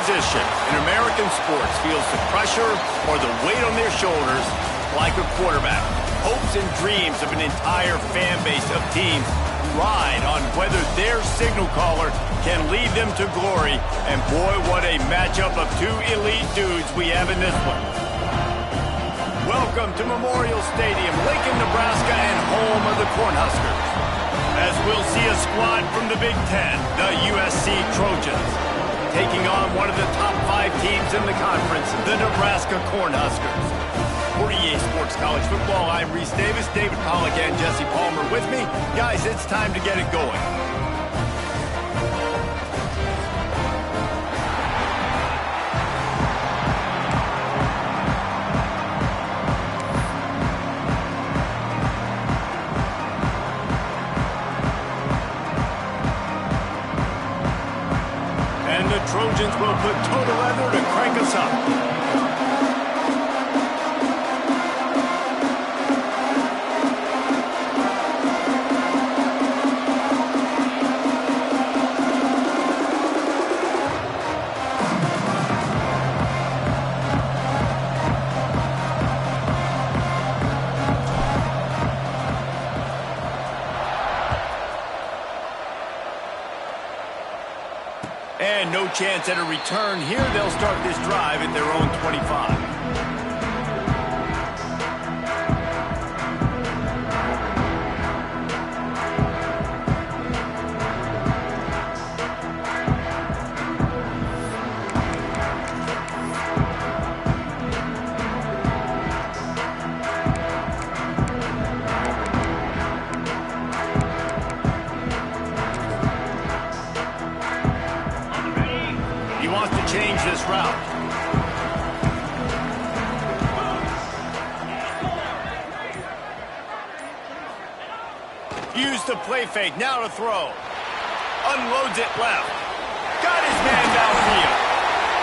position in American sports feels the pressure or the weight on their shoulders like a quarterback. Hopes and dreams of an entire fan base of teams ride on whether their signal caller can lead them to glory. And boy, what a matchup of two elite dudes we have in this one. Welcome to Memorial Stadium, Lincoln, Nebraska, and home of the Cornhuskers. As we'll see a squad from the Big Ten, the USC Trojans, taking on one of the top 5 teams in the conference, the Nebraska Cornhuskers. For EA Sports College Football, I'm Reese Davis, David Pollack, and Jesse Palmer with me. Guys, it's time to get it going. And the Trojans will put toe to leather to crank us up. And no chance at a return here. They'll start this drive at their own 25. Change this route. Use the play fake, now to throw. Unloads it left. Got his man downfield.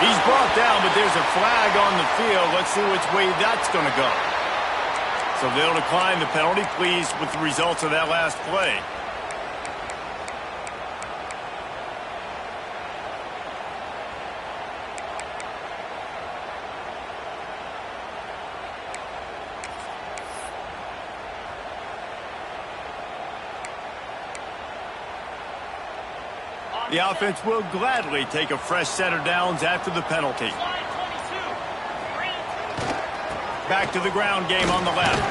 He's brought down, but there's a flag on the field. Let's see which way that's going to go. So they'll decline the penalty. Pleased with the results of that last play. The offense will gladly take a fresh set of downs after the penalty. Back to the ground game on the left.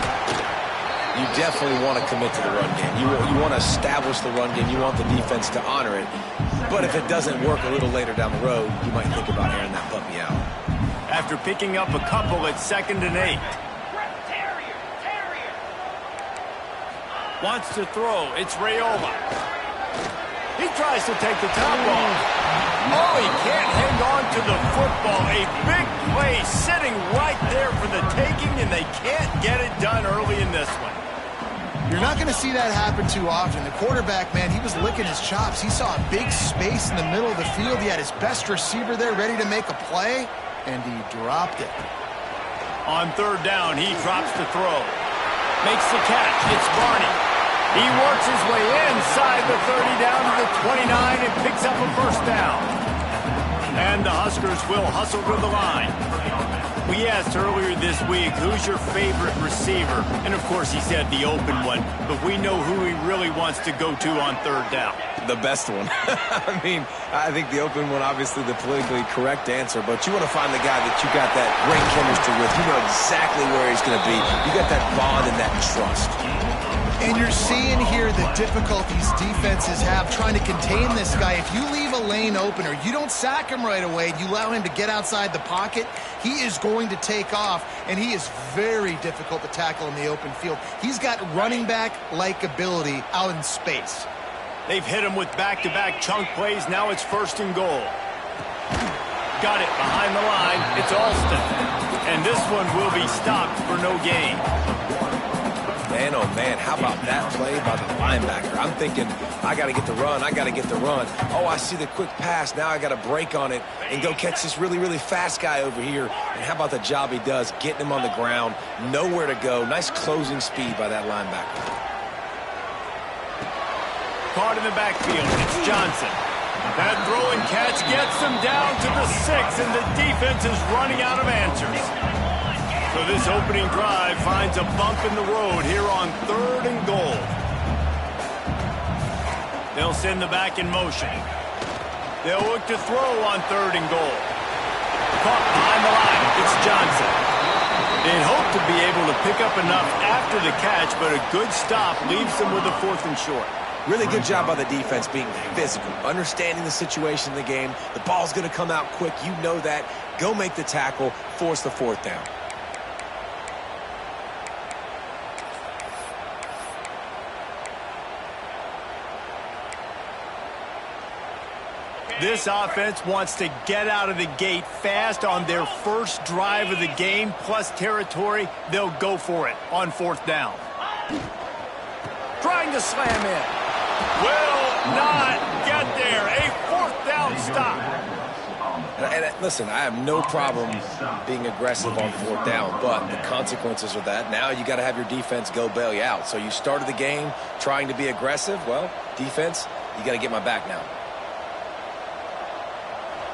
You definitely want to commit to the run game. You want to establish the run game. You want the defense to honor it. But if it doesn't work a little later down the road, you might think about airing that puppy out. After picking up a couple at 2nd and 8. Wants to throw. It's Raiola. He tries to take the top off. Oh, he can't hang on to the football. A big play sitting right there for the taking, and they can't get it done early in this one. You're not going to see that happen too often. The quarterback, man, he was licking his chops. He saw a big space in the middle of the field. He had his best receiver there ready to make a play, and he dropped it. On 3rd down, he drops the throw. Makes the catch. It's Barney. He works his way inside the 30 down to the 29 and picks up a 1st down. And the Huskers will hustle to the line. We asked earlier this week, who's your favorite receiver? And, of course, he said the open one. But we know who he really wants to go to on 3rd down. The best one. I mean, I think the open one, obviously the politically correct answer. But you want to find the guy that you got that great chemistry with. You know exactly where he's going to be. You got that bond and that trust. And you're seeing here the difficulties defenses have trying to contain this guy. If you leave a lane open or you don't sack him right away, you allow him to get outside the pocket, he is going to take off, and he is very difficult to tackle in the open field. He's got running back-like ability out in space. They've hit him with back-to-back chunk plays. Now it's 1st and goal. Got it behind the line. It's Alston. And this one will be stopped for no gain. Man, oh man, how about that play by the linebacker? I'm thinking, I got to get the run, I got to get the run. Oh, I see the quick pass, now I got to break on it and go catch this really, really fast guy over here. And how about the job he does, getting him on the ground, nowhere to go. Nice closing speed by that linebacker. Caught in the backfield, it's Johnson. That throw and catch gets them down to the 6, and the defense is running out of answers. So this opening drive finds a bump in the road here on 3rd and goal. They'll send the back in motion. They'll look to throw on 3rd and goal. Caught behind the line. It's Johnson. They'd hope to be able to pick up enough after the catch, but a good stop leaves them with a 4th and short. Really good job by the defense being physical, understanding the situation in the game. The ball's going to come out quick. You know that. Go make the tackle, force the 4th down. This offense wants to get out of the gate fast on their first drive of the game, plus territory. They'll go for it on 4th down. Trying to slam in. Will not get there. A 4th down stop. And listen, I have no problem being aggressive on 4th down, but the consequences are that now you got to have your defense go bail you out. So you started the game trying to be aggressive. Well, defense, you got to get my back now.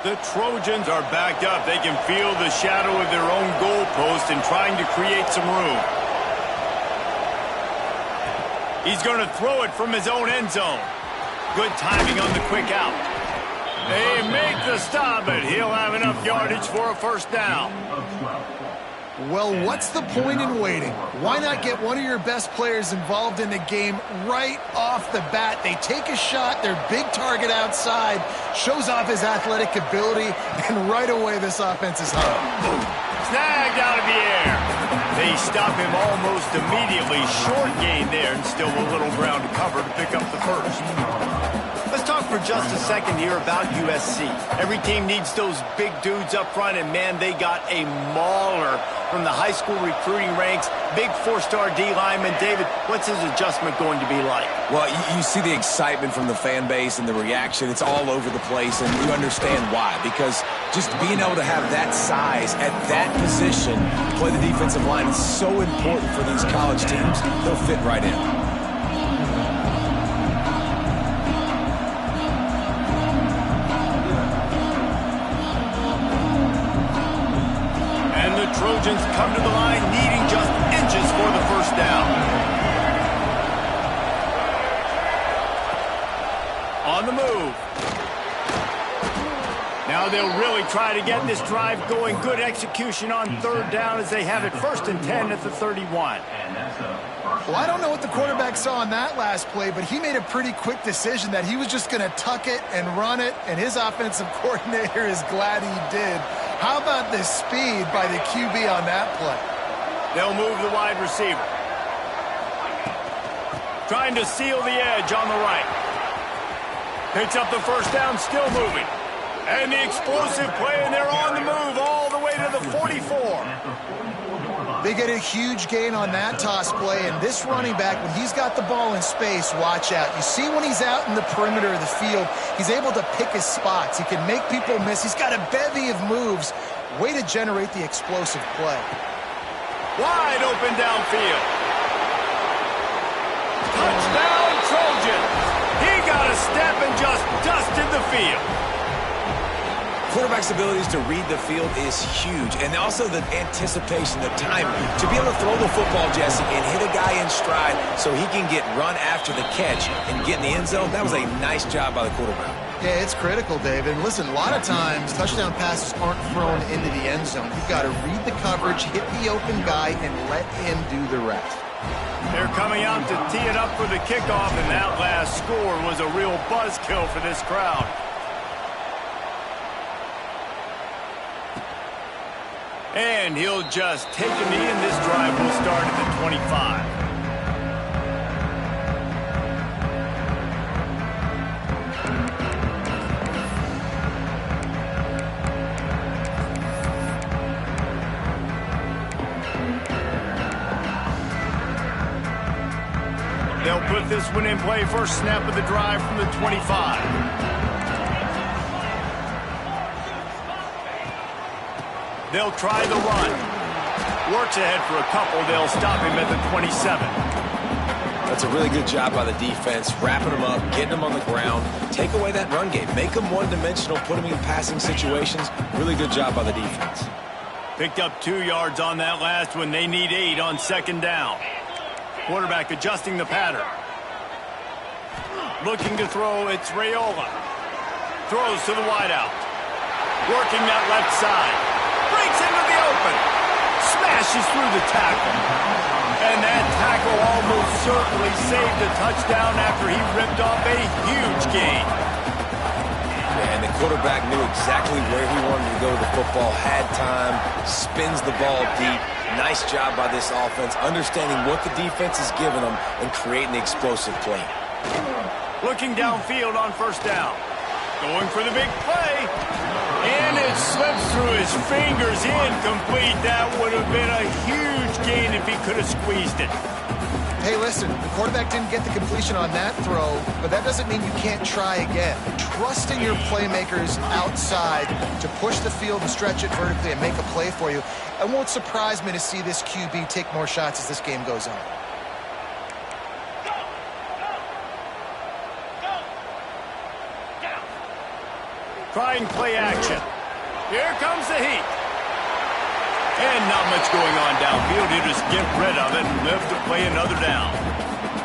The Trojans are backed up. They can feel the shadow of their own goalpost and trying to create some room. He's going to throw it from his own end zone. Good timing on the quick out. They make the stop, but he'll have enough yardage for a 1st down. Well, what's the point in waiting? Why not get one of your best players involved in the game right off the bat? They take a shot, their big target outside, shows off his athletic ability, and right away this offense is home. Snagged out of the air. They stop him almost immediately. Short gain there, and still a little ground to cover to pick up the 1st. Let's talk for just a second here about USC. Every team needs those big dudes up front, and man, they got a mauler from the high school recruiting ranks. Big 4-star D lineman. David, what's his adjustment going to be like? Well, you see the excitement from the fan base and the reaction. It's all over the place, and you understand why. Because just being able to have that size at that position, play the defensive line, is so important for these college teams. They'll fit right in. Trojans come to the line needing just inches for the 1st down. On the move. Now they'll really try to get this drive going. Good execution on 3rd down as they have it 1st and 10 at the 31. Well, I don't know what the quarterback saw on that last play, but he made a pretty quick decision that he was just going to tuck it and run it, and his offensive coordinator is glad he did. How about the speed by the QB on that play? They'll move the wide receiver. Trying to seal the edge on the right. Picks up the 1st down, still moving. And the explosive play, and they're on the move all the way to the 44. They get a huge gain on that toss play, and this running back, when he's got the ball in space, watch out. You see when he's out in the perimeter of the field, he's able to pick his spots. He can make people miss. He's got a bevy of moves. Way to generate the explosive play. Wide open downfield. Touchdown, Trojans. He got a step and just dusted the field. Quarterback's abilities to read the field is huge, and also the anticipation, the timing. To be able to throw the football, Jesse, and hit a guy in stride so he can get run after the catch and get in the end zone, that was a nice job by the quarterback. Yeah, it's critical, David. And listen, a lot of times touchdown passes aren't thrown into the end zone. You've got to read the coverage, hit the open guy, and let him do the rest. They're coming out to tee it up for the kickoff, and that last score was a real buzzkill for this crowd. And he'll just take a knee, and this drive will start at the 25. They'll put this one in play. First snap of the drive from the 25. They'll try the run. Works ahead for a couple. They'll stop him at the 27. That's a really good job by the defense, wrapping them up, getting them on the ground, take away that run game, make them one-dimensional, put them in passing situations. Really good job by the defense. Picked up 2 yards on that last one. They need 8 on second down. Quarterback adjusting the pattern. Looking to throw, it's Raiola. Throws to the wideout. Working that left side. Breaks into the open. Smashes through the tackle. And that tackle almost certainly saved a touchdown after he ripped off a huge gain. And the quarterback knew exactly where he wanted to go with the football, had time, spins the ball deep. Nice job by this offense, understanding what the defense is giving them and creating the explosive play. Looking downfield on first down. Going for the big play. And it slips through his fingers, incomplete. That would have been a huge gain if he could have squeezed it. Hey, listen, the quarterback didn't get the completion on that throw, but that doesn't mean you can't try again. Trust in your playmakers outside to push the field and stretch it vertically and make a play for you. It won't surprise me to see this QB take more shots as this game goes on. Trying play action. Here comes the heat. And not much going on downfield. You just get rid of it and live to play another down.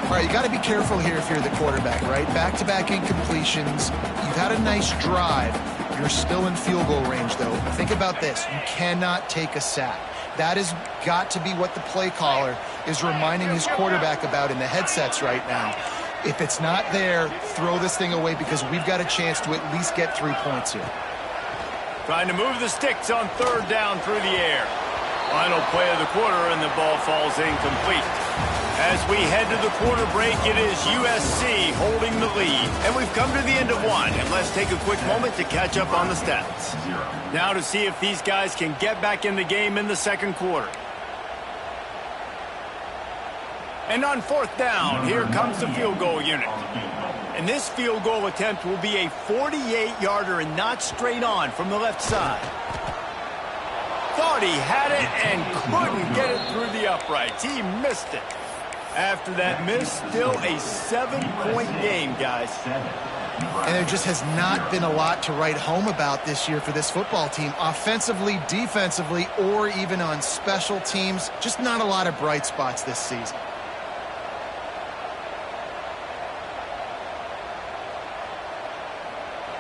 All right, you got to be careful here if you're the quarterback, right? Back-to-back incompletions. You've had a nice drive. You're still in field goal range, though. Think about this. You cannot take a sack. That has got to be what the play caller is reminding his quarterback about in the headsets right now. If it's not there, throw this thing away because we've got a chance to at least get 3 points here. Trying to move the sticks on third down through the air. Final play of the quarter, and the ball falls incomplete. As we head to the quarter break, it is USC holding the lead. And we've come to the end of one. And let's take a quick moment to catch up on the stats. Now to see if these guys can get back in the game in the second quarter. And on fourth down, here comes the field goal unit. And this field goal attempt will be a 48-yarder and not straight on from the left side. Thought he had it and couldn't get it through the uprights. He missed it. After that miss, still a 7-point game, guys. And there just has not been a lot to write home about this year for this football team. Offensively, defensively, or even on special teams. Just not a lot of bright spots this season.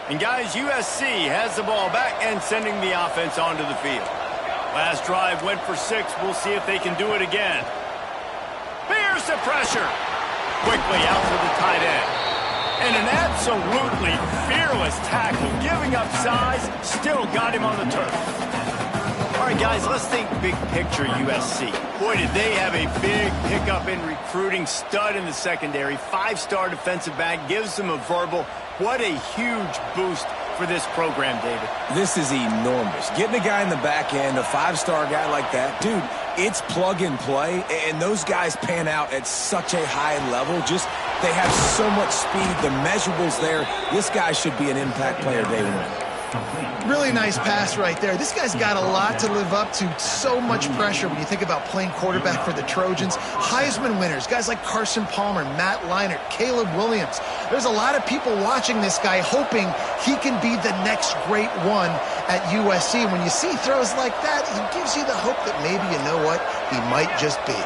And guys, USC has the ball back and sending the offense onto the field. Last drive went for 6. We'll see if they can do it again. Here's the pressure. Quickly out to the tight end. And an absolutely fearless tackle, giving up size, still got him on the turf. All right, guys, let's think big picture USC. Boy, did they have a big pickup in recruiting. Stud in the secondary. 5-star defensive back. Gives them a verbal. What a huge boost for this program, David. This is enormous. Getting a guy in the back end, a 5-star guy like that, dude, it's plug and play, and those guys pan out at such a high level. Just, they have so much speed. The measurables there. This guy should be an impact player day one. Really nice pass right there. This guy's got a lot to live up to. So much pressure when you think about playing quarterback for the Trojans. Heisman winners, guys like Carson Palmer, Matt Leinart, Caleb Williams. There's a lot of people watching this guy hoping he can be the next great one at USC. When you see throws like that, he gives you the hope that maybe, you know what, he might just be.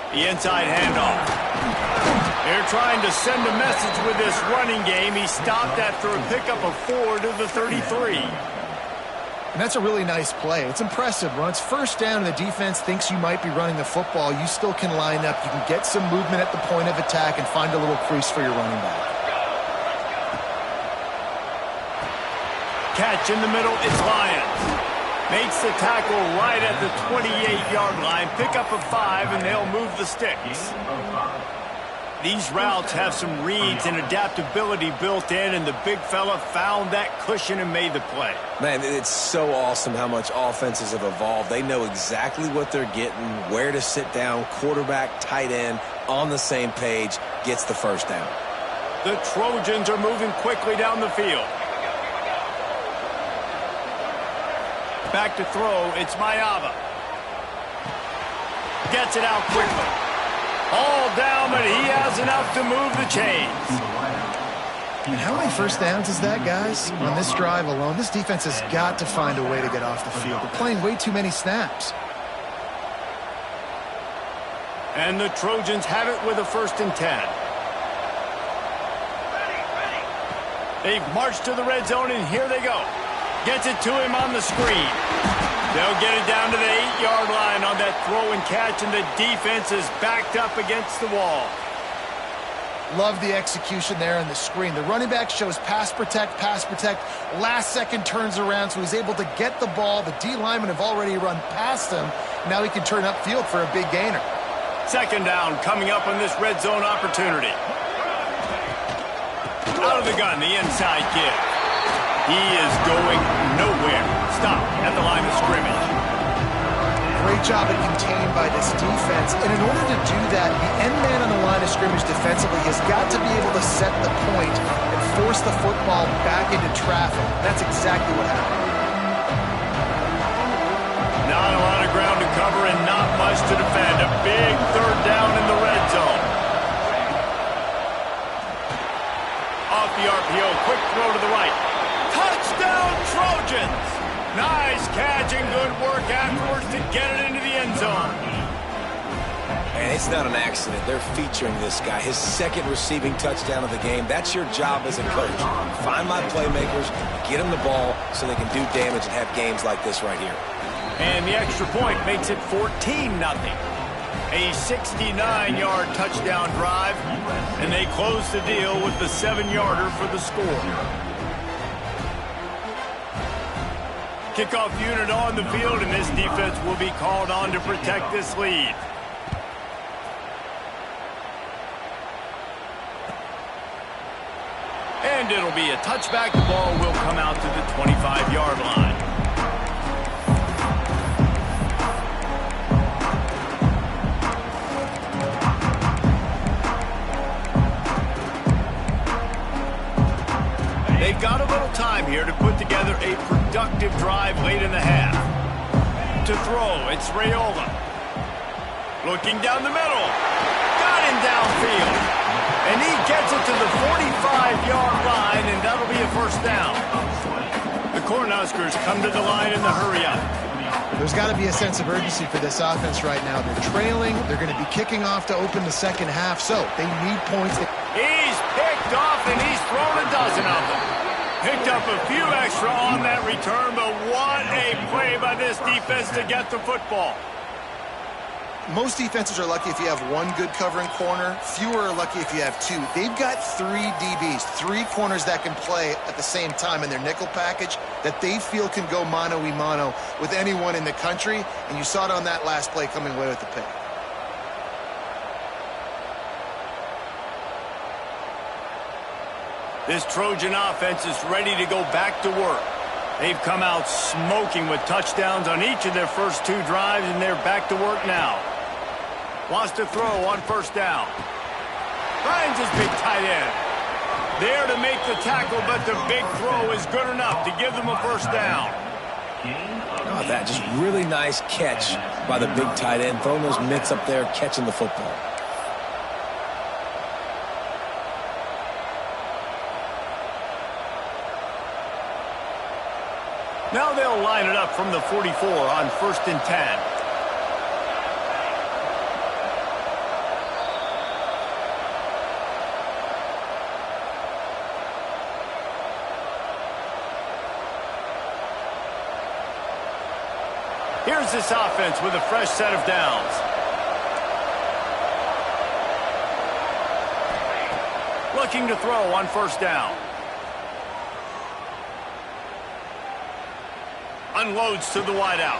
The inside handoff. They're trying to send a message with this running game. He stopped after a pickup of 4 to the 33. And that's a really nice play. It's impressive. When it's first down and the defense thinks you might be running the football, you still can line up. You can get some movement at the point of attack and find a little crease for your running back. Catch in the middle, it's Lions. Makes the tackle right at the 28-yard line. Pick up a 5, and they'll move the sticks. These routes have some reads and adaptability built in, and the big fella found that cushion and made the play. Man, it's so awesome how much offenses have evolved. They know exactly what they're getting, where to sit down, quarterback, tight end, on the same page, gets the first down. The Trojans are moving quickly down the field. Back to throw, it's Mayava. Gets it out quickly. All down, but he has enough to move the chains. And how many first downs is that, guys? On this drive alone, this defense has got to find a way to get off the field. They're playing way too many snaps. And the Trojans have it with a 1st and 10. They've marched to the red zone, and here they go. Gets it to him on the screen. They'll get it down to the 8-yard line on that throw and catch, and the defense is backed up against the wall. Love the execution there on the screen. The running back shows pass protect, last second turns around, so he's able to get the ball. The D linemen have already run past him. Now he can turn upfield for a big gainer. 2nd down coming up on this red zone opportunity. Out of the gun, the inside give. He is going nowhere. Stop at the line of scrimmage. Great job at contained by this defense. And in order to do that, the end man on the line of scrimmage defensively has got to be able to set the point and force the football back into traffic. That's exactly what happened. Not a lot of ground to cover and not much to defend. A big 3rd down in the red zone. Off the RPO, quick throw to the right. Touchdown, Trojans! Nice catch and good work afterwards to get it into the end zone. And it's not an accident. They're featuring this guy. His 2nd receiving touchdown of the game. That's your job as a coach. Find my playmakers, get them the ball so they can do damage and have games like this right here. And the extra point makes it 14-0. A 69-yard touchdown drive, and they close the deal with the 7-yarder for the score. Kickoff unit on the field, and this defense will be called on to protect this lead. And it'll be a touchback. The ball will come out to the 25-yard line. They've got a little time here to put together a productive drive late in the half. To throw, it's Raiola. Looking down the middle. Got him downfield. And he gets it to the 45-yard line, and that'll be a 1st down. The Cornhuskers come to the line in the hurry-up. There's got to be a sense of urgency for this offense right now. They're trailing. They're going to be kicking off to open the 2nd half, so they need points. He's picked off, and he's thrown a dozen of them. Picked up a few extra on that return, but what a play by this defense to get the football. Most defenses are lucky if you have 1 good covering corner. Fewer are lucky if you have 2. They've got 3 DBs, 3 corners that can play at the same time in their nickel package that they feel can go mano-a-mano with anyone in the country, and you saw it on that last play coming away with the pick. This Trojan offense is ready to go back to work. They've come out smoking with touchdowns on each of their first 2 drives, and they're back to work now. Wants to throw on 1st down. Finds his big tight end. There to make the tackle, but the big throw is good enough to give them a 1st down. Oh, that just really nice catch by the big tight end, throwing those mitts up there, catching the football. Now they'll line it up from the 44 on 1st and 10. Here's this offense with a fresh set of downs. Looking to throw on 1st down. Unloads to the wideout.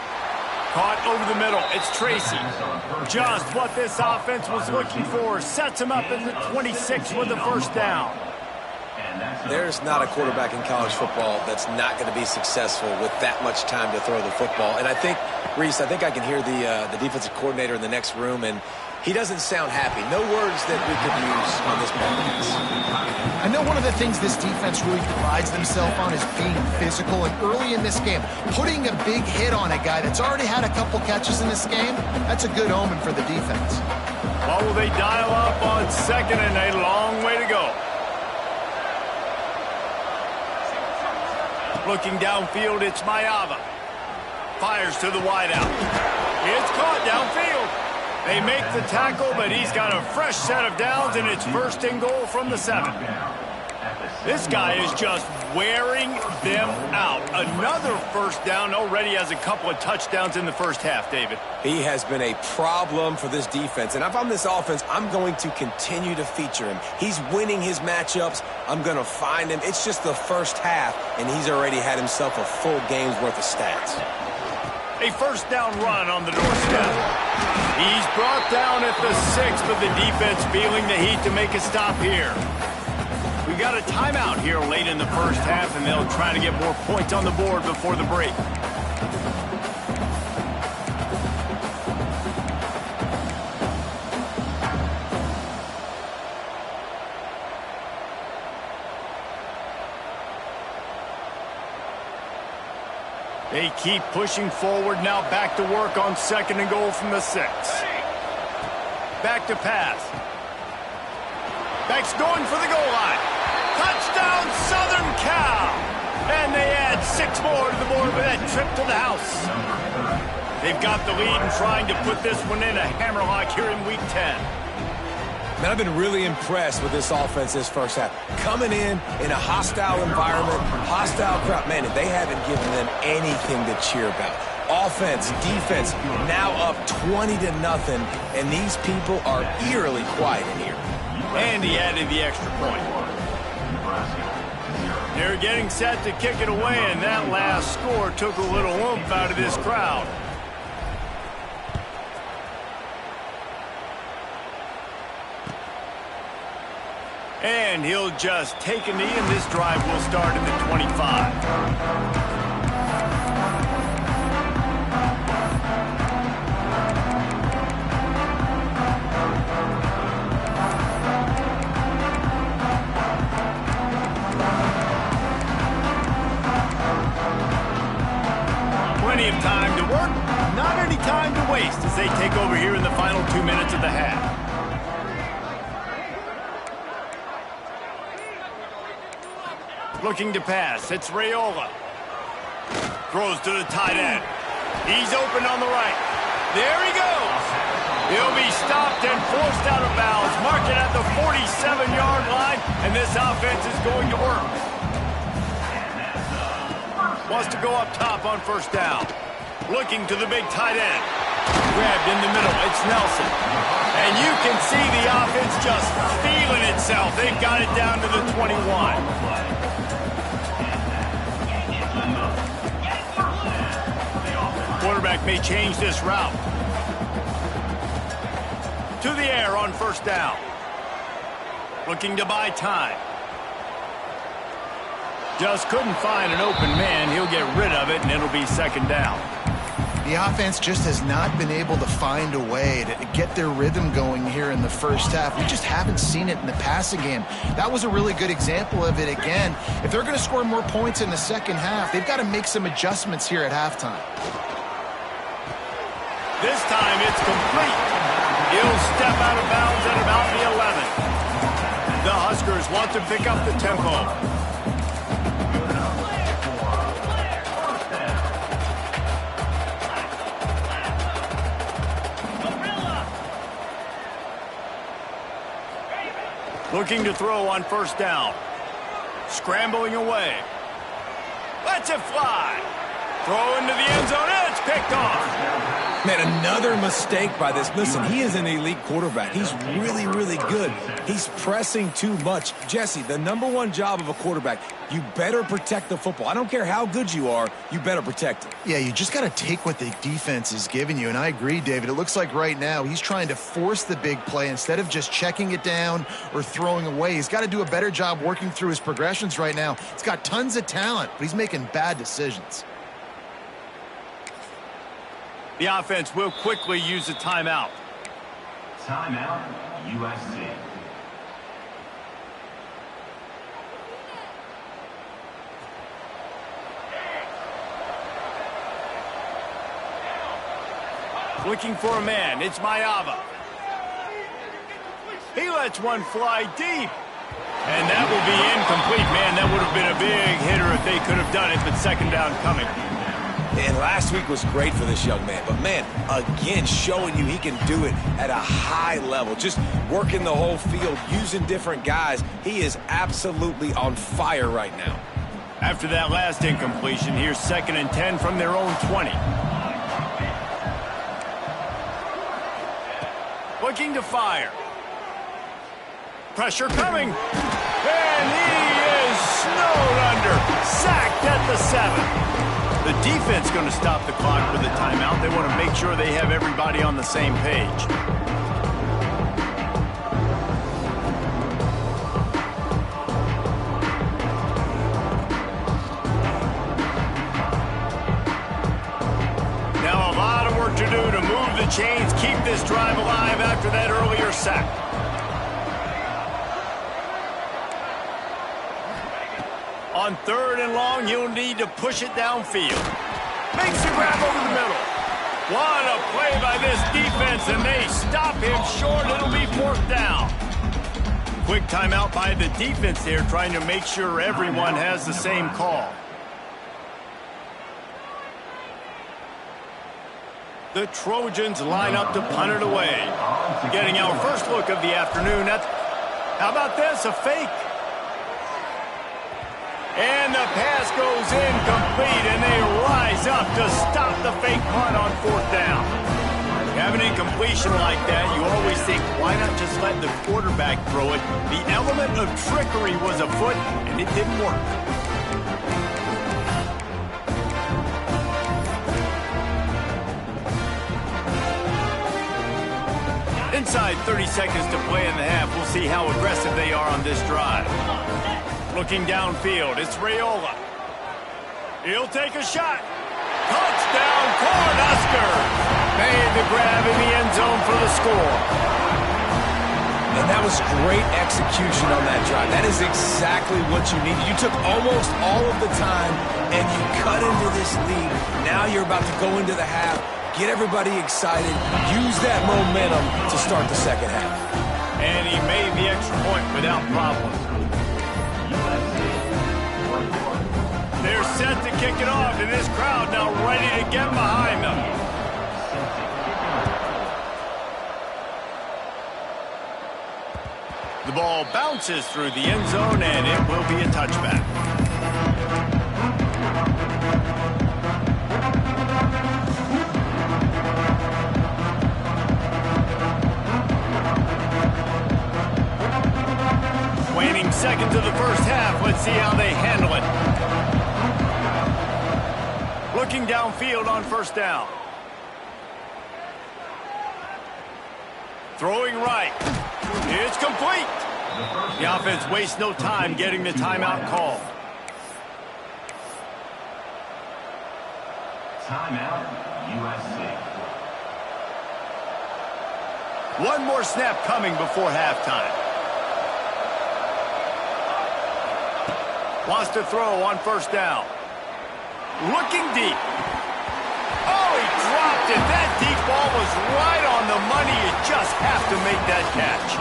Caught over the middle. It's Tracy. Just what this offense was looking for. Sets him up at the 26 with the 1st down. There's not a quarterback in college football that's not going to be successful with that much time to throw the football. And I think, Reese, I can hear the defensive coordinator in the next room, and he doesn't sound happy. No words that we could use on this podcast. I know one of the things this defense really prides themselves on is being physical, and early in this game, putting a big hit on a guy that's already had a couple catches in this game, that's a good omen for the defense. Well, will they dial up on 2nd and a long way to go? Looking downfield, it's Mayava. Fires to the wideout. It's caught downfield. They make the tackle, but he's got a fresh set of downs, and it's 1st and goal from the 7. This guy is just wearing them out. Another 1st down, already has a couple of touchdowns in the 1st half, David. He has been a problem for this defense, and if I'm this offense, I'm going to continue to feature him. He's winning his matchups. I'm going to find him. It's just the 1st half, and he's already had himself a full game's worth of stats. A 1st down run on the doorstep. He's brought down at the 6, but the defense feeling the heat to make a stop here. We got a timeout here late in the 1st half, and they'll try to get more points on the board before the break. They keep pushing forward, now back to work on 2nd and goal from the 6. Back to pass. Back's going for the goal line. Touchdown, Southern Cal! And they add 6 more to the board with that trip to the house. They've got the lead and trying to put this one in a hammerlock here in Week 10. Man, I've been really impressed with this offense this 1st half. Coming in a hostile environment, hostile crowd. Man, they haven't given them anything to cheer about. Offense, defense, now up 20-0, and these people are eerily quiet in here. And he added the extra point. They're getting set to kick it away, and that last score took a little oomph out of this crowd. And he'll just take a knee, and this drive will start at the 25. Plenty of time to work, not any time to waste as they take over here in the final 2 minutes of the half. Looking to pass, it's Raiola. Throws to the tight end. He's open on the right. There he goes. He'll be stopped and forced out of bounds. Mark it at the 47-yard line, and this offense is going to work. Wants to go up top on 1st down. Looking to the big tight end. Grabbed in the middle, it's Nelson. And you can see the offense just feeling itself. They've got it down to the 21. Quarterback may change this route. To the air on 1st down. Looking to buy time. Just couldn't find an open man. He'll get rid of it, and it'll be 2nd down. The offense just has not been able to find a way to get their rhythm going here in the 1st half. We just haven't seen it in the passing game. That was a really good example of it again. If they're going to score more points in the 2nd half, they've got to make some adjustments here at halftime. This time it's complete. He'll step out of bounds at about the 11. The Huskers want to pick up the tempo. Looking to throw on 1st down. Scrambling away. Lets it fly. Throw into the end zone, and it's picked off. Man, another mistake by this. Listen, he is an elite quarterback. He's really, really good. He's pressing too much. Jesse, the #1 job of a quarterback, you better protect the football. I don't care how good you are, you better protect it. Yeah, you just got to take what the defense is giving you, and I agree, David. It looks like right now he's trying to force the big play instead of just checking it down or throwing away. He's got to do a better job working through his progressions right now. He's got tons of talent, but he's making bad decisions. The offense will quickly use a timeout. Timeout, USC. Looking for a man. It's Mayava. He lets one fly deep. And that will be incomplete. Man, that would have been a big hitter if they could have done it, but second down coming. And last week was great for this young man. But, man, again, showing you he can do it at a high level. Just working the whole field, using different guys. He is absolutely on fire right now. After that last incompletion, here's 2nd and 10 from their own 20. Looking to fire. Pressure coming. And he is snowed under. Sacked at the 7. The defense going to stop the clock with a timeout. They want to make sure they have everybody on the same page. Now a lot of work to do to move the chains, keep this drive alive after that earlier sack. On 3rd and long, he'll need to push it downfield. Makes the grab over the middle. What a play by this defense, and they stop him short. It'll be 4th down. Quick timeout by the defense there, trying to make sure everyone has the same call. The Trojans line up to punt it away. Getting our first look of the afternoon. How about this? A fake. And the pass goes incomplete, and they rise up to stop the fake punt on 4th down. You have an incompletion like that, you always think, why not just let the quarterback throw it? The element of trickery was afoot, and it didn't work. Inside 30 seconds to play in the half, we'll see how aggressive they are on this drive. Looking downfield, it's Raiola. He'll take a shot. Touchdown, Cornhuskers! Made the grab in the end zone for the score. And that was great execution on that drive. That is exactly what you needed. You took almost all of the time, and you cut into this lead. Now you're about to go into the half, get everybody excited, use that momentum to start the second half. And he made the extra point without problem. They're set to kick it off, and this crowd now ready to get behind them. The ball bounces through the end zone, and it will be a touchback. Waning seconds of the first half. Let's see how they handle it. Looking downfield on 1st down. Throwing right. It's complete. The offense wastes no time getting the timeout call. Timeout, USC. One more snap coming before halftime. Wants to throw on 1st down. Looking deep. Oh, he dropped it. That deep ball was right on the money. You just have to make that catch.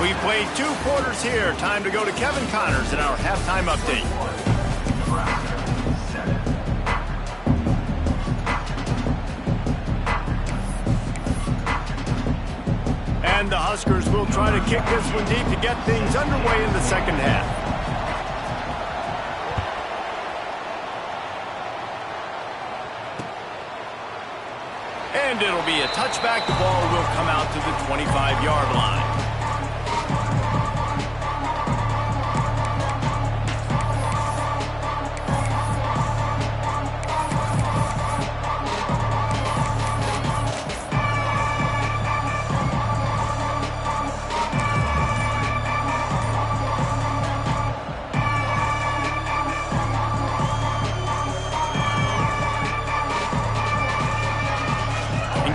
We played 2 quarters here. Time to go to Kevin Connors in our halftime update. And the Huskers will try to kick this one deep to get things underway in the second half. And it'll be a touchback. The ball will come out to the 25-yard line.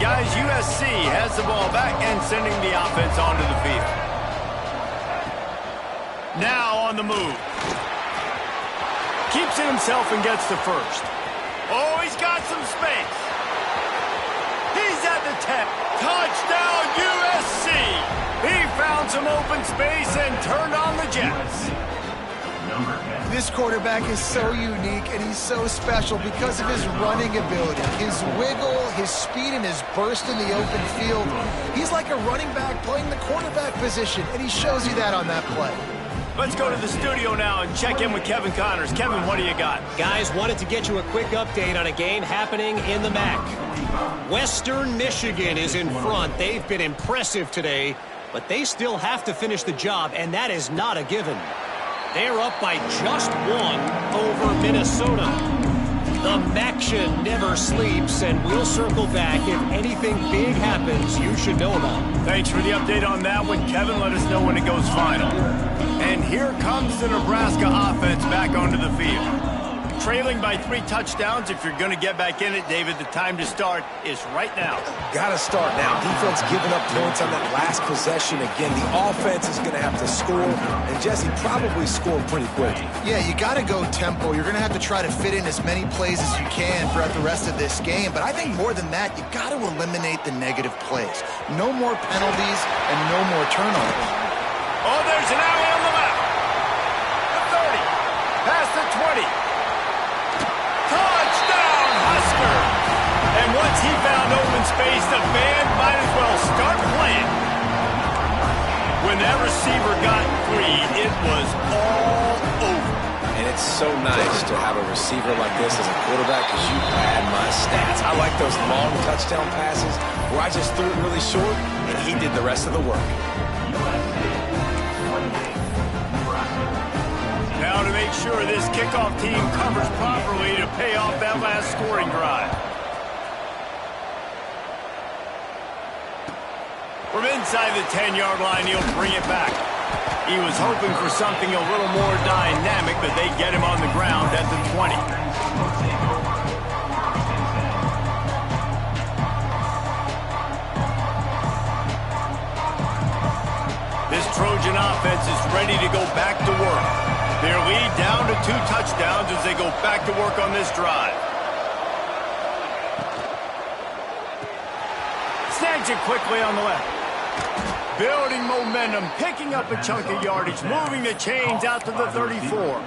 Guys, USC has the ball back and sending the offense onto the field. Now on the move. Keeps it himself and gets the first. Oh, he's got some space. He's at the 10. Touchdown, USC. He found some open space and turned on the Jets. This quarterback is so unique and he's so special because of his running ability, his wiggle, his speed, and his burst in the open field. He's like a running back playing the quarterback position, and he shows you that on that play. Let's go to the studio now and check in with Kevin Connors. Kevin, what do you got? Guys, wanted to get you a quick update on a game happening in the MAC. Western Michigan is in front. They've been impressive today, but they still have to finish the job, and that is not a given. They're up by just one over Minnesota. The MACtion never sleeps, and we'll circle back if anything big happens you should know about. Thanks for the update on that one, Kevin. Let us know when it goes final. And here comes the Nebraska offense back onto the field. Trailing by 3 touchdowns. If you're going to get back in it, David, the time to start is right now. Got to start now. Defense giving up points on that last possession. Again, the offense is going to have to score, and Jesse probably scored pretty quickly. Yeah, you got to go tempo. You're going to have to try to fit in as many plays as you can throughout the rest of this game. But I think more than that, you got to eliminate the negative plays. No more penalties and no more turnovers. Oh, there's an alley on the left. The 30. Past the 20. Touchdown, Husker! And once he found open space, the band might as well start playing. When that receiver got free, it was all over. And it's so nice to have a receiver like this as a quarterback because you pad my stats. I like those long touchdown passes where I just threw it really short and he did the rest of the work. Now to make sure this kickoff team covers properly to pay off that last scoring drive. From inside the 10-yard line, he'll bring it back. He was hoping for something a little more dynamic, but they get him on the ground at the 20. This Trojan offense is ready to go back to work. Their lead down to 2 touchdowns as they go back to work on this drive. Snags it quickly on the left. Building momentum, picking up a chunk of yardage, moving the chains out to the 34.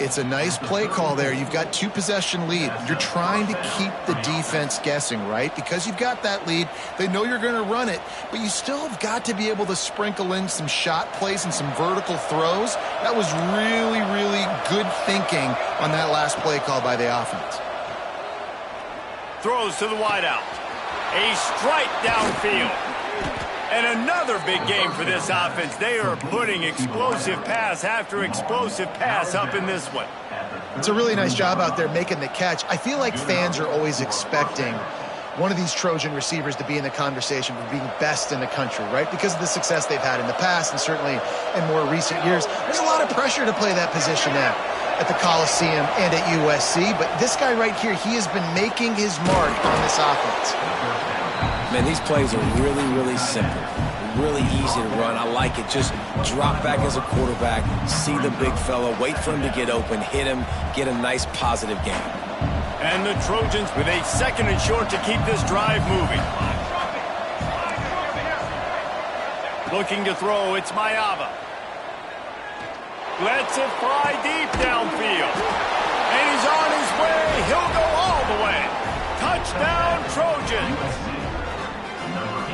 It's a nice play call there. You've got 2-possession lead. You're trying to keep the defense guessing, right? Because you've got that lead, they know you're going to run it, but you still have got to be able to sprinkle in some shot plays and some vertical throws. That was really, really good thinking on that last play call by the offense. Throws to the wideout. A strike downfield. And another big game for this offense. They are putting explosive pass after explosive pass up in this one. It's a really nice job out there making the catch. I feel like fans are always expecting one of these Trojan receivers to be in the conversation for being best in the country, right? Because of the success they've had in the past and certainly in more recent years. There's a lot of pressure to play that position now at the Coliseum and at USC. But this guy right here, he has been making his mark on this offense. Man, these plays are really, really simple. Really easy to run. I like it. Just drop back as a quarterback, see the big fella, wait for him to get open, hit him, get a nice positive game. And the Trojans with a 2nd and short to keep this drive moving. Looking to throw, it's Mayava. Lets it fly deep downfield. And he's on his way. He'll go all the way. Touchdown, Trojans.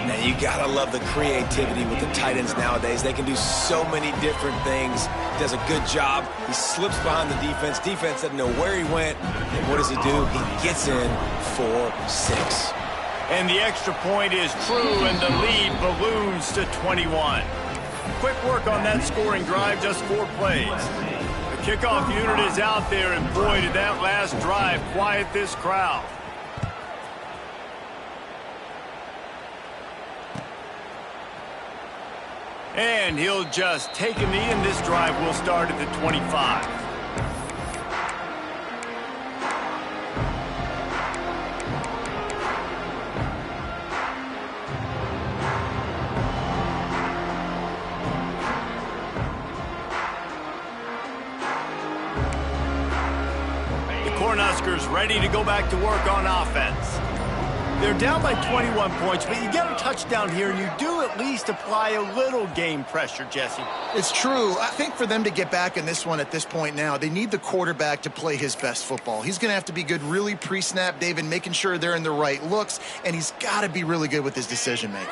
Now And you gotta love the creativity with the tight ends nowadays. They can do so many different things. Does a good job. He slips behind the defense. Defense doesn't know where he went. And what does he do? He gets in for 6. And the extra point is true, and the lead balloons to 21. Quick work on that scoring drive, just 4 plays. The kickoff unit is out there, and boy, did that last drive quiet this crowd. And he'll just take a knee, and this drive will start at the 25. The Cornhuskers ready to go back to work on offense. They're down by 21 points, but you get a touchdown here, and you do at least apply a little game pressure, Jesse. It's true. I think for them to get back in this one at this point now, they need the quarterback to play his best football. He's going to have to be good really pre-snap, David, making sure they're in the right looks, and he's got to be really good with his decision-making.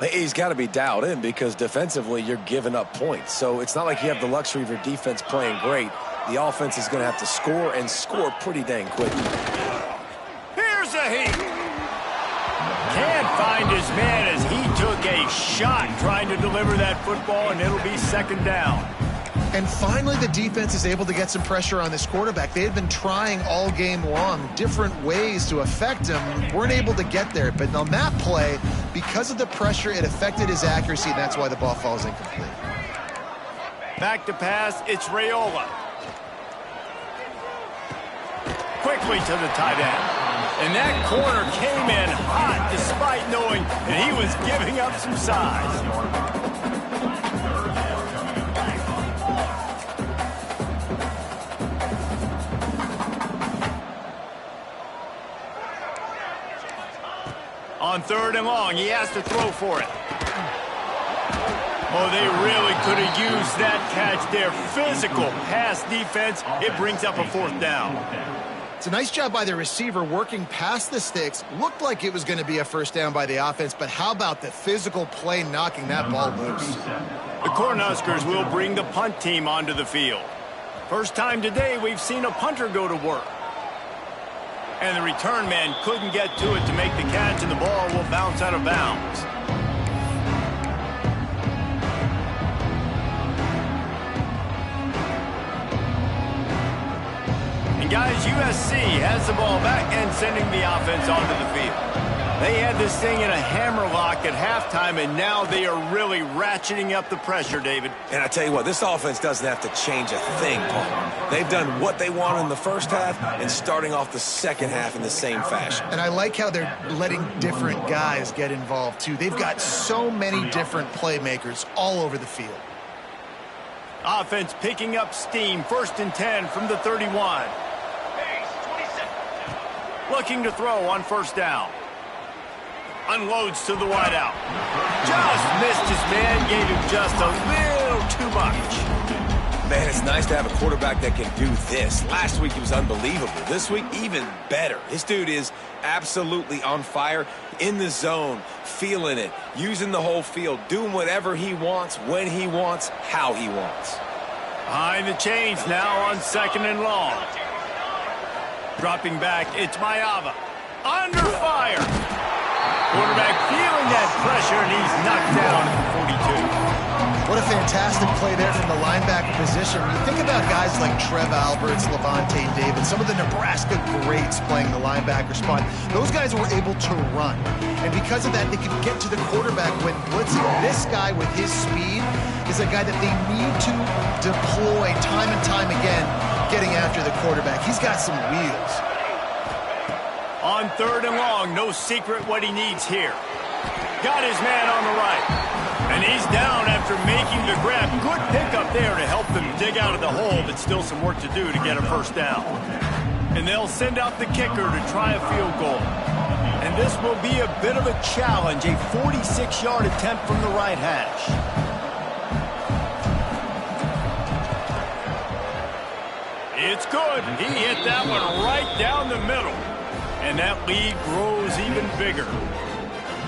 He's got to be dialed in because defensively you're giving up points. So it's not like you have the luxury of your defense playing great. The offense is going to have to score and score pretty dang quick. Here's a heat. Can't find his man as he took a shot trying to deliver that football, and it'll be second down. And finally, the defense is able to get some pressure on this quarterback. They had been trying all game long different ways to affect him. Weren't able to get there. But on that play, because of the pressure, it affected his accuracy, and that's why the ball falls incomplete. Back to pass, it's Raiola. Quickly to the tight end. And that corner came in hot despite knowing that he was giving up some size. On 3rd and long, he has to throw for it. Oh, they really could have used that catch there. Physical pass defense. It brings up a 4th down. It's a nice job by the receiver working past the sticks. Looked like it was going to be a first down by the offense, but how about the physical play knocking that ball loose? The Cornhuskers will bring the punt team onto the field. First time today we've seen a punter go to work. And the return man couldn't get to it to make the catch, and the ball will bounce out of bounds. And guys, USC has the ball back and sending the offense onto the field. They had this thing in a hammerlock at halftime, and now they are really ratcheting up the pressure, David. And I tell you what, this offense doesn't have to change a thing, Paul. They've done what they wanted in the first half and starting off the second half in the same fashion. And I like how they're letting different guys get involved, too. They've got so many different playmakers all over the field. Offense picking up steam. 1st and 10 from the 31. Looking to throw on 1st down. Unloads to the wideout. Just missed his man, gave him just a little too much. Man, it's nice to have a quarterback that can do this. Last week he was unbelievable. This week, even better. This dude is absolutely on fire, in the zone, feeling it, using the whole field, doing whatever he wants, when he wants, how he wants. Behind the chains now on 2nd and long. Dropping back, it's Mayava. Under fire. Quarterback feeling that pressure, and he's knocked down at the 42. What a fantastic play there from the linebacker position. When you think about guys like Trev Alberts, Levante David, some of the Nebraska greats playing the linebacker spot, those guys were able to run. And because of that, they could get to the quarterback when blitzing. This guy with his speed is a guy that they need to deploy time and time again, getting after the quarterback. He's got some wheels. On 3rd and long, no secret what he needs here. Got his man on the right. And he's down after making the grab. Good pickup there to help them dig out of the hole, but still some work to do to get a 1st down. And they'll send out the kicker to try a field goal. And this will be a bit of a challenge, a 46-yard attempt from the right hash. It's good. He hit that one right down the middle. And that lead grows even bigger.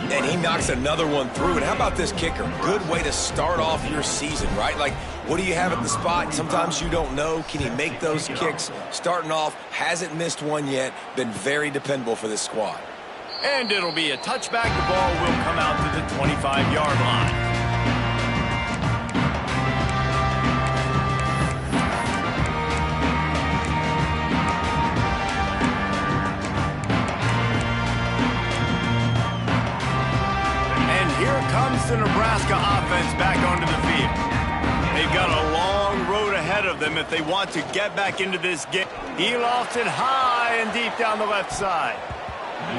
And he knocks another one through. And how about this kicker? Good way to start off your season, right? Like, what do you have at the spot? Sometimes you don't know. Can he make those kicks? Starting off, hasn't missed one yet. Been very dependable for this squad. And it'll be a touchback. The ball will come out to the 25-yard line. Comes the Nebraska offense back onto the field. They've got a long road ahead of them if they want to get back into this game. He lofts it high and deep down the left side.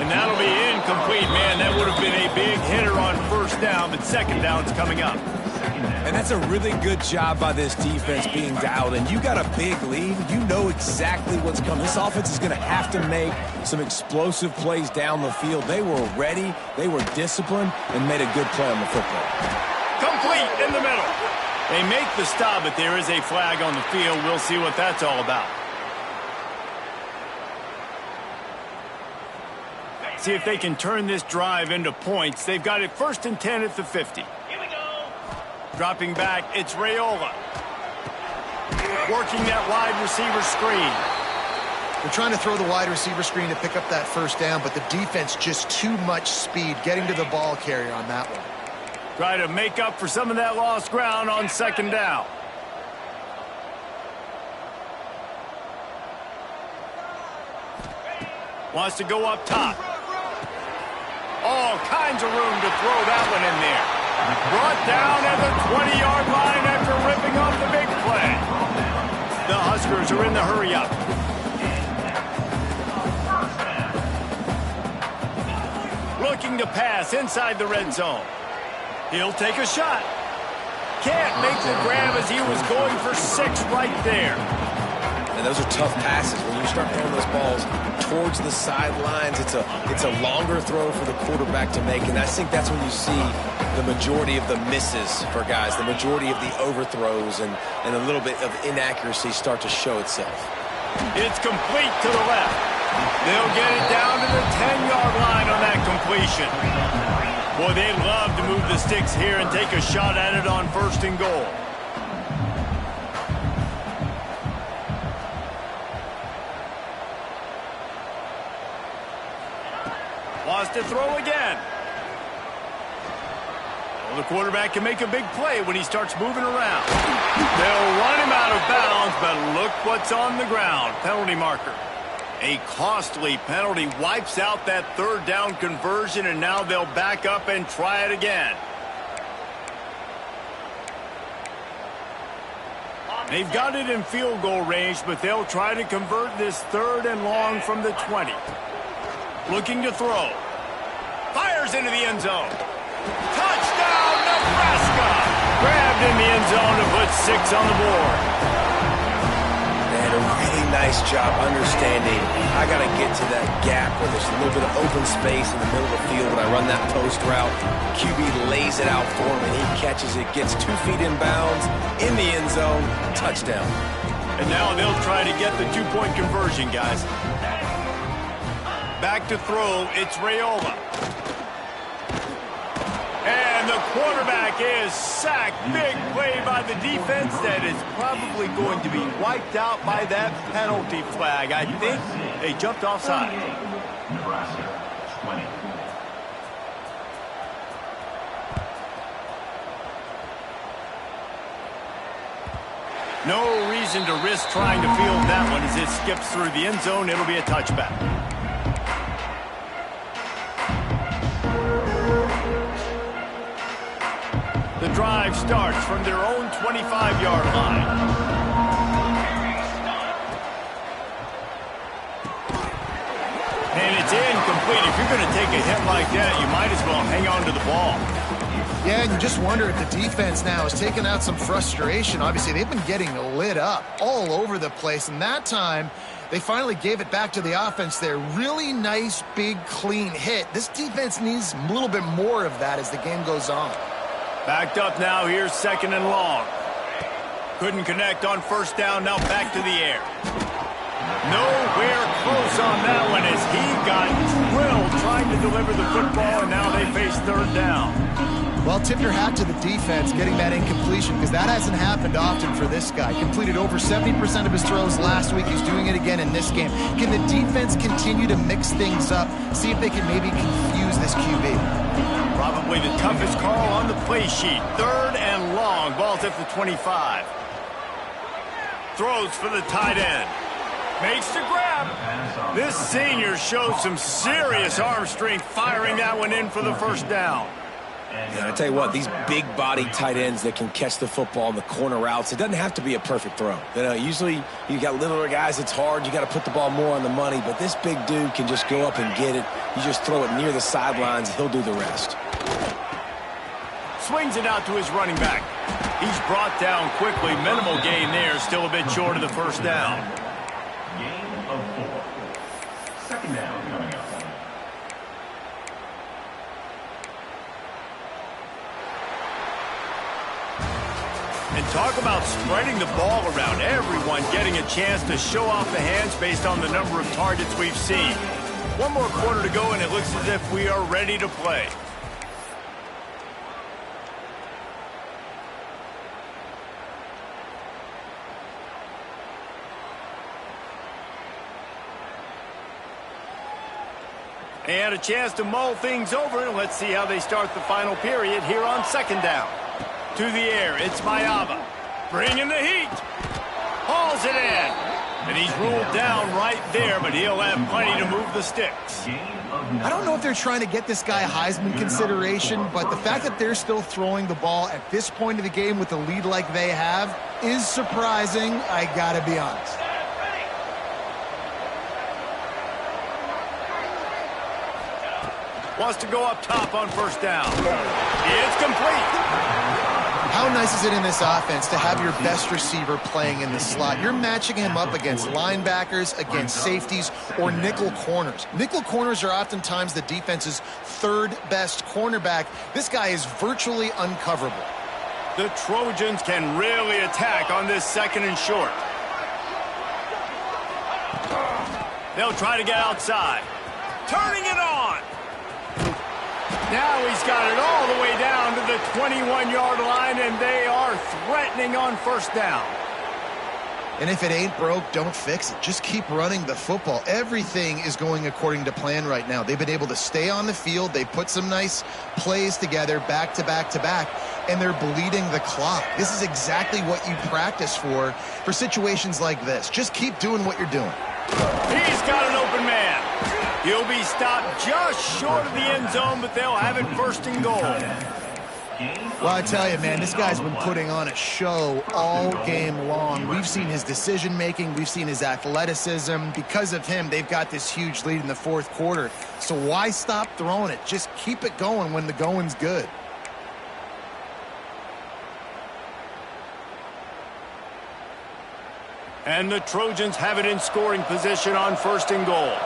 And that'll be incomplete, man. That would have been a big hitter on first down, but second down's coming up. And that's a really good job by this defense being dialed in. You got a big lead. You know exactly what's coming. This offense is going to have to make some explosive plays down the field. They were ready, they were disciplined, and made a good play on the football. Complete in the middle. They make the stop, but there is a flag on the field. We'll see what that's all about. See if they can turn this drive into points. They've got it 1st and 10 at the 50. Dropping back, it's Raiola. Working that wide receiver screen. They're trying to throw the wide receiver screen to pick up that first down, but the defense just too much speed getting to the ball carrier on that one. Try to make up for some of that lost ground on second down. Wants to go up top. All kinds of room to throw that one in there. Brought down at the 20-yard line after ripping off the big play. The Huskers are in the hurry-up. Looking to pass inside the red zone. He'll take a shot. Can't make the grab as he was going for 6 right there. And those are tough passes. When you start throwing those balls towards the sidelines, it's a longer throw for the quarterback to make. And I think that's when you see the majority of the misses for guys, the majority of the overthrows and a little bit of inaccuracy start to show itself. It's complete to the left. They'll get it down to the 10-yard line on that completion. Boy, they'd love to move the sticks here and take a shot at it on 1st and goal. Wants to throw again. Well, the quarterback can make a big play when he starts moving around. They'll run him out of bounds, but look what's on the ground. Penalty marker. A costly penalty wipes out that 3rd down conversion, and now they'll back up and try it again. They've got it in field goal range, but they'll try to convert this 3rd and long from the 20. Looking to throw. Fires into the end zone. Touchdown, Nebraska! Grabbed in the end zone to put 6 on the board. They had a really nice job understanding I got to get to that gap where there's a little bit of open space in the middle of the field when I run that post route. QB lays it out for him, and he catches it, gets 2 feet in bounds, in the end zone, touchdown. And now they'll try to get the 2-point conversion, guys. Back to throw, it's Raiola. And the quarterback is sacked. Big play by the defense that is probably going to be wiped out by that penalty flag. I think they jumped offside. Nebraska, 20. No reason to risk trying to field that one as it skips through the end zone. It'll be a touchback. The drive starts from their own 25-yard line. And it's incomplete. If you're going to take a hit like that, you might as well hang on to the ball. Yeah, and you just wonder if the defense now is taking out some frustration. Obviously, they've been getting lit up all over the place, and that time they finally gave it back to the offense there. Really nice, big, clean hit. This defense needs a little bit more of that as the game goes on. Backed up now, here's 2nd and long. Couldn't connect on 1st down, now back to the air. Nowhere close on that one as he got drilled trying to deliver the football, and now they face third down. Well, tip your hat to the defense getting that incompletion, because that hasn't happened often for this guy. Completed over 70% of his throws last week. He's doing it again in this game. Can the defense continue to mix things up, see if they can maybe confuse this QB? Probably the toughest call on the play sheet. Third and long. Ball's at the 25. Throws for the tight end. Makes the grab. This senior shows some serious arm strength firing that one in for the first down. Yeah, I tell you what, these big-bodied tight ends that can catch the football in the corner routes, it doesn't have to be a perfect throw. Usually you got littler guys, it's hard. You got to put the ball more on the money, but this big dude can just go up and get it. You just throw it near the sidelines, he'll do the rest. Swings it out to his running back. He's brought down quickly. Minimal gain there, still a bit short of the first down. Gain of 4. Second down coming up. And talk about spreading the ball around. Everyone getting a chance to show off the hands based on the number of targets we've seen. One more quarter to go, and it looks as if we are ready to play. They had a chance to mull things over, and let's see how they start the final period here on second down. To the air, it's Mayava. Bringing the heat. Hauls it in. And he's ruled down right there, but he'll have plenty to move the sticks. I don't know if they're trying to get this guy Heisman consideration, but the fact that they're still throwing the ball at this point of the game with a lead like they have is surprising, I gotta be honest. Wants to go up top on first down. It's complete. How nice is it in this offense to have your best receiver playing in the slot? You're matching him up against linebackers, against safeties, or nickel corners. Nickel corners are oftentimes the defense's third best cornerback. This guy is virtually uncoverable. The Trojans can really attack on this second and short. They'll try to get outside. Turning it on. Now he's got it all the way down to the 21-yard line, and they are threatening on first down. And if it ain't broke, don't fix it. Just keep running the football. Everything is going according to plan right now. They've been able to stay on the field. They put some nice plays together back to back to back, and they're bleeding the clock. This is exactly what you practice for situations like this. Just keep doing what you're doing. He's got an open man. He'll be stopped just short of the end zone, but they'll have it first and goal. Well, I tell you, man, this guy's been putting on a show all game long. We've seen his decision-making. We've seen his athleticism. Because of him, they've got this huge lead in the fourth quarter. So why stop throwing it? Just keep it going when the going's good. And the Trojans have it in scoring position on first and goal.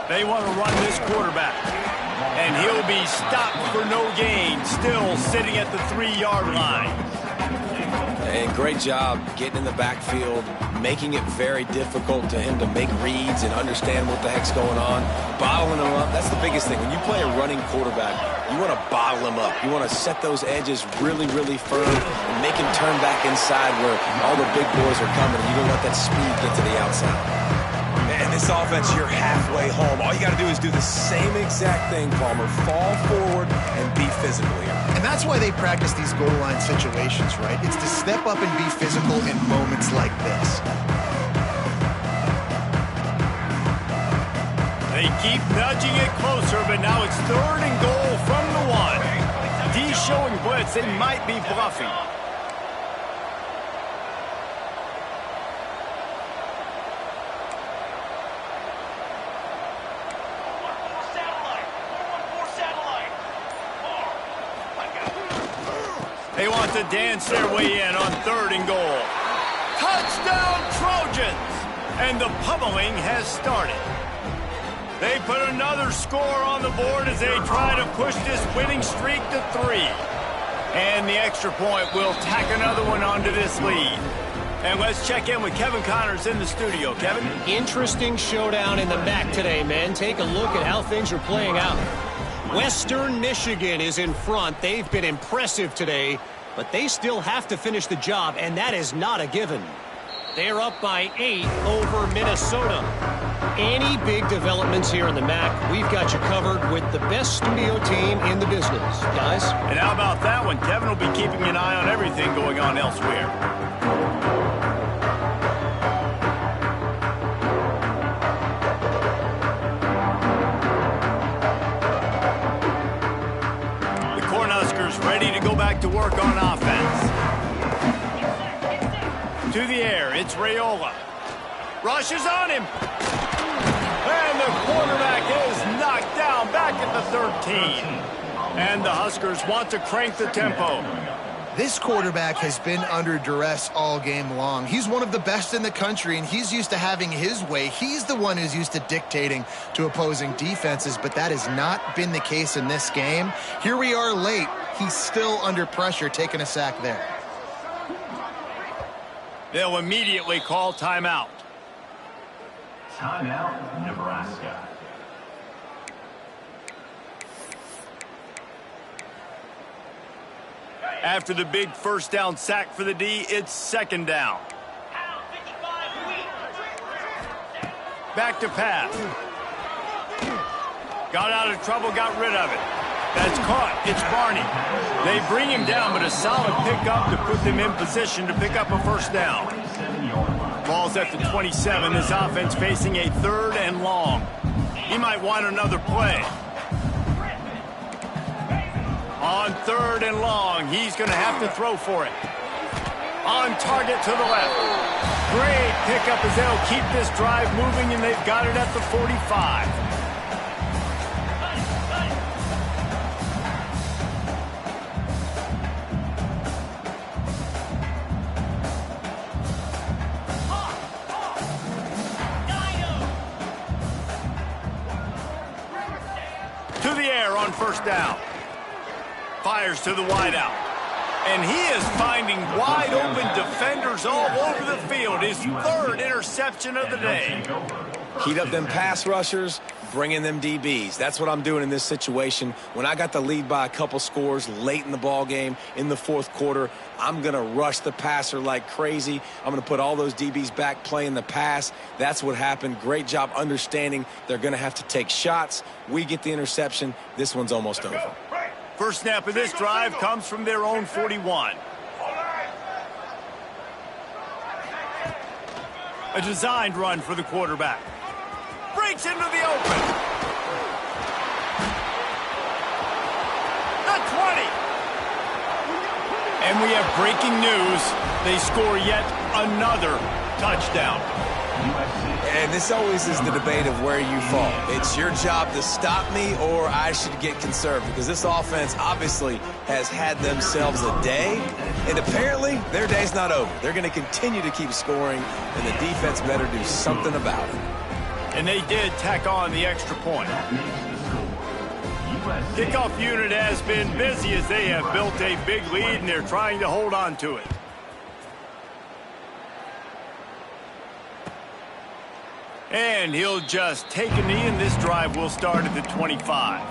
They want to run this quarterback. And he'll be stopped for no gain, still sitting at the 3-yard line. And great job getting in the backfield, making it very difficult to him to make reads and understand what the heck's going on. Bottling him up, that's the biggest thing. When you play a running quarterback, you want to bottle him up. You want to set those edges really, really firm and make him turn back inside where all the big boys are coming. You don't let that speed get to the outside. Man, this offense, you're halfway home. All you got to do is do the same exact thing, Palmer. Fall forward and be physical here. And that's why they practice these goal line situations, right? It's to step up and be physical in moments like this. They keep nudging it closer, but now it's third and goal from the 1. D showing blitz. They might be bluffing. They want to dance their way in on third and goal. Touchdown, Trojans! And the pummeling has started. They put another score on the board as they try to push this winning streak to 3. And the extra point will tack another one onto this lead. And let's check in with Kevin Connors in the studio. Kevin? Interesting showdown in the MAC today, men. Take a look at how things are playing out. Western Michigan is in front. They've been impressive today, but they still have to finish the job, and that is not a given. They're up by 8 over Minnesota. Any big developments here in the MAC, we've got you covered with the best studio team in the business, guys. And how about that one? Kevin will be keeping an eye on everything going on elsewhere. The Cornhuskers ready to go back to work on offense. To the air, it's Raiola. Rushes on him. And the quarterback is knocked down back at the 13. And the Huskers want to crank the tempo. This quarterback has been under duress all game long. He's one of the best in the country, and he's used to having his way. He's the one who's used to dictating to opposing defenses, but that has not been the case in this game. Here we are late. He's still under pressure, taking a sack there. They'll immediately call timeout. Timeout, Nebraska. After the big first down sack for the D, it's second down. Back to pass. Got out of trouble, got rid of it. That's caught. It's Barney. They bring him down, but a solid pickup to put them in position to pick up a first down. Ball's at the 27. This offense facing a 3rd and long. He might want another play. On 3rd and long, he's going to have to throw for it. On target to the left. Great pickup as they'll keep this drive moving, and they've got it at the 45. To the air on first down. Fires to the wideout. And he is finding wide open defenders all over the field. His 3rd interception of the day. Heat up them pass rushers, bring in them DBs. That's what I'm doing in this situation. When I got the lead by a couple scores late in the ball game, in the 4th quarter, I'm going to rush the passer like crazy. I'm going to put all those DBs back playing the pass. That's what happened. Great job understanding they're going to have to take shots. We get the interception. This one's almost over. First snap of this drive comes from their own 41. A designed run for the quarterback. Breaks into the open. The 20. And we have breaking news. They score yet another touchdown. And this always is the debate of where you fall. It's your job to stop me, or I should get conserved, because this offense obviously has had themselves a day, and apparently their day's not over. They're going to continue to keep scoring, and the defense better do something about it. And they did tack on the extra point. Kickoff unit has been busy as they have built a big lead, and they're trying to hold on to it. And he'll just take a knee, and this drive will start at the 25.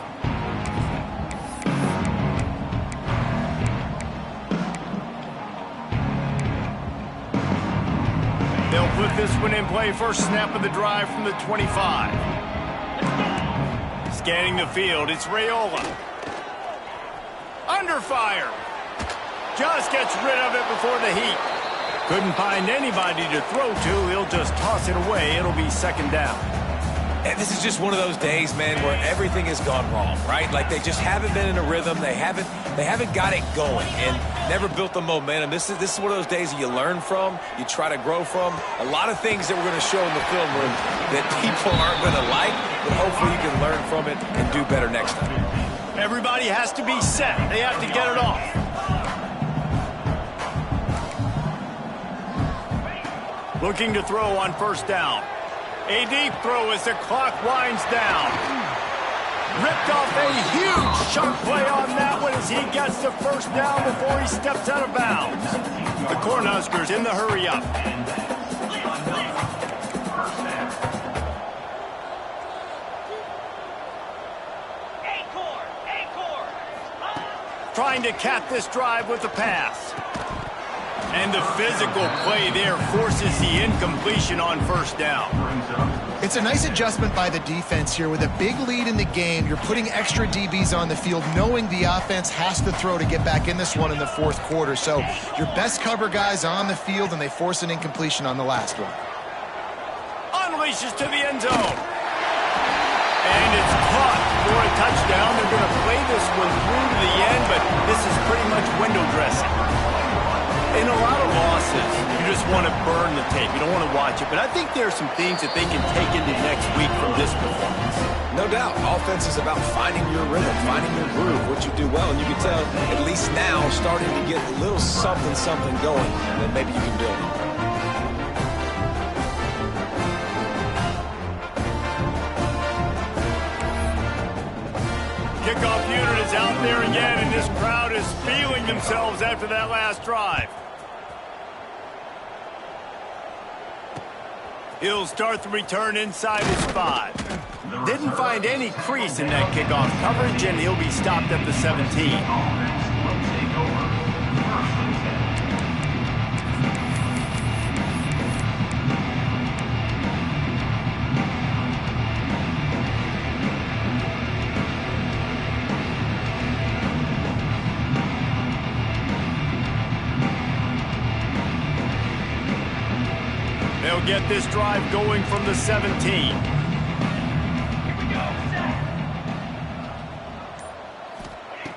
They'll put this one in play. First snap of the drive from the 25. Scanning the field, it's Raiola. Under fire. Just gets rid of it before the heat. Couldn't find anybody to throw to. He'll just toss it away. It'll be second down. And this is just one of those days, man, where everything has gone wrong, right? Like they just haven't been in a rhythm. They haven't got it going and never built the momentum. This is one of those days that you learn from, you try to grow from. A lot of things that we're going to show in the film room that people aren't going to like, but hopefully you can learn from it and do better next time. Everybody has to be set. They have to get it off. Looking to throw on first down. A deep throw as the clock winds down. Ripped off a huge chunk play on that one as he gets the first down before he steps out of bounds. The Cornhuskers in the hurry up. Trying to cap this drive with the pass. And the physical play there forces the incompletion on first down. It's a nice adjustment by the defense here. With a big lead in the game, you're putting extra DBs on the field, knowing the offense has to throw to get back in this one in the fourth quarter. So your best cover guys on the field, and they force an incompletion on the last one. Unleashes to the end zone. And it's caught for a touchdown. They're going to play this one through to the end, but this is pretty much window dressing. In a lot of losses, you just want to burn the tape. You don't want to watch it. But I think there are some things that they can take into next week from this performance. No doubt. Offense is about finding your rhythm, finding your groove, what you do well. And you can tell, at least now, starting to get a little something going that maybe you can build. Kickoff unit is out there again, and this crowd is feeling themselves after that last drive. He'll start the return inside his 5. Didn't find any crease in that kickoff coverage, and he'll be stopped at the 17. They'll get this drive going from the 17.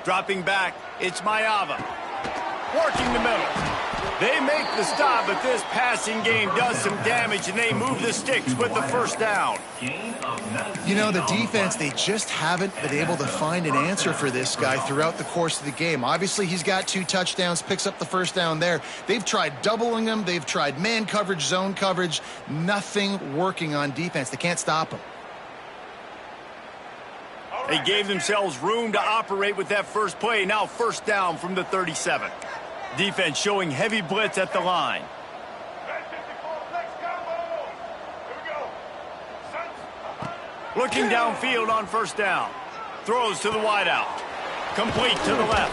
Dropping back, it's Mayava. Working the middle. They make the stop, but this passing game does some damage, and they move the sticks with the first down. You know, the defense, they just haven't been able to find an answer for this guy throughout the course of the game. Obviously, he's got 2 touchdowns, picks up the first down there. They've tried doubling him. They've tried man coverage, zone coverage. Nothing working on defense. They can't stop him. They gave themselves room to operate with that first play. Now first down from the 37. Defense showing heavy blitz at the line. Looking downfield on first down. Throws to the wideout. Complete to the left.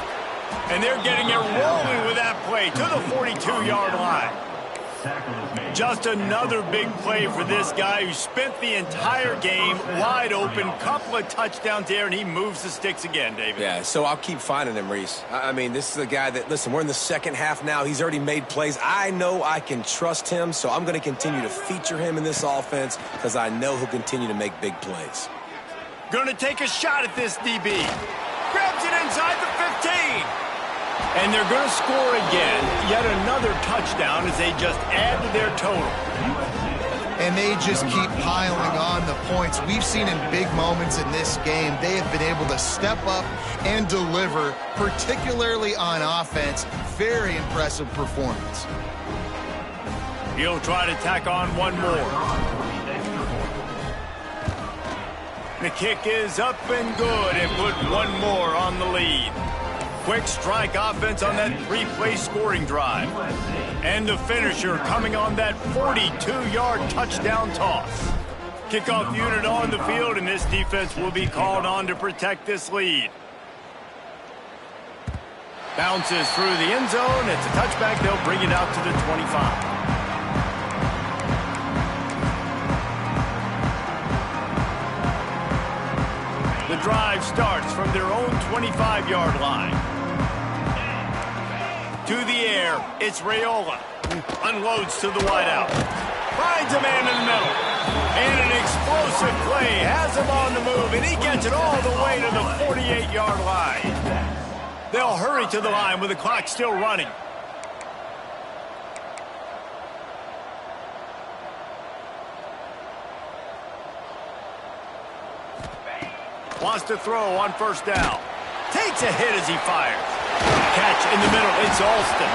And they're getting it rolling with that play to the 42-yard line. Just another big play for this guy who spent the entire game wide open. Couple of touchdowns there, and he moves the sticks again, David. Yeah, so I'll keep finding him, Reese. I mean, this is a guy that, listen, we're in the second half now. He's already made plays. I know I can trust him, so I'm going to continue to feature him in this offense because I know he'll continue to make big plays. Going to take a shot at this DB. Grabs it inside the 15. And they're going to score again. Yet another touchdown as they just add to their total. And they just keep piling on the points. We've seen in big moments in this game, they have been able to step up and deliver, particularly on offense. Very impressive performance. He'll try to tack on one more. The kick is up and good, and put one more on the lead. Quick strike offense on that 3-play scoring drive. And the finisher coming on that 42-yard touchdown toss. Kickoff unit on the field, and this defense will be called on to protect this lead. Bounces through the end zone. It's a touchback. They'll bring it out to the 25. The drive starts from their own 25-yard line. To the air, it's Raiola. Unloads to the wideout. Finds a man in the middle. And an explosive play has him on the move, and he gets it all the way to the 48-yard line. They'll hurry to the line with the clock still running. Wants to throw on first down. Takes a hit as he fires. Catch in the middle. It's Alston.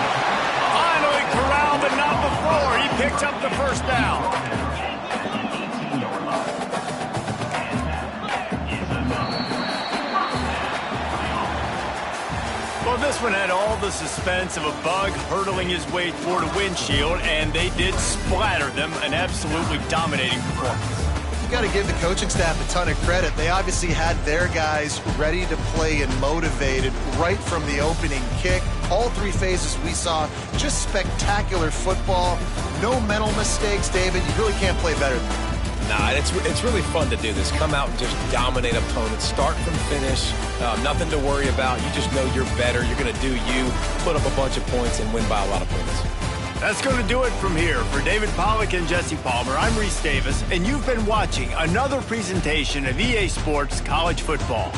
Finally corralled, but not before. He picks up the first down. This one had all the suspense of a bug hurtling his way toward a windshield, and they did splatter them. An absolutely dominating performance. You got to give the coaching staff a ton of credit. They obviously had their guys ready to play and motivated right from the opening kick. All three phases we saw, just spectacular football. No mental mistakes, David. You really can't play better than that. Nah, it's really fun to do this. Come out and just dominate opponents. Start from finish. Nothing to worry about. You just know you're better. You're going to do you, put up a bunch of points, and win by a lot of points. That's going to do it from here. For David Pollack and Jesse Palmer, I'm Reese Davis, and you've been watching another presentation of EA Sports College Football.